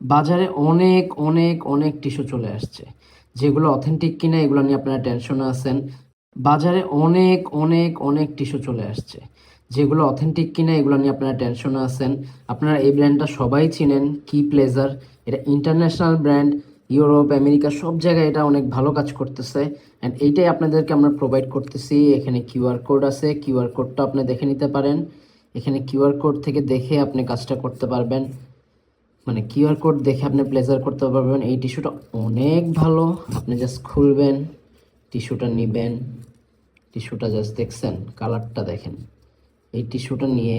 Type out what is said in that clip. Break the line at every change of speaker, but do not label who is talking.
বাজারে অনেক অনেক অনেক টিস্যু চলে আসছে, যেগুলো অথেন্টিক কিনা এগুলো নিয়ে আপনারা টেনশনে আছেন। বাজারে অনেক অনেক অনেক টিস্যু চলে আসছে, যেগুলো অথেন্টিক কিনা এগুলো নিয়ে আপনারা টেনশনে আছেন। আপনারা এই ব্র্যান্ডটা সবাই চিনেন, কি প্লেজার। এটা ইন্টারন্যাশনাল ব্র্যান্ড, ইউরোপ আমেরিকা সব জায়গায় এটা অনেক ভালো কাজ করতেছে। অ্যান্ড এইটাই আপনাদেরকে আমরা প্রোভাইড করতেছি। এখানে কিউআর কোড আছে, কিউআর কোডটা আপনি দেখে নিতে পারেন। এখানে কিউআর কোড থেকে দেখে আপনি কাজটা করতে পারবেন, মানে কিউআর কোড দেখে আপনি প্লেজার করতে পারবেন। এই টিস্যুটা অনেক ভালো, আপনি জাস্ট খুলবেন, টিস্যুটা নেবেন, টিস্যুটা জাস্ট দেখছেন, কালারটা দেখেন। এই টিস্যুটা নিয়ে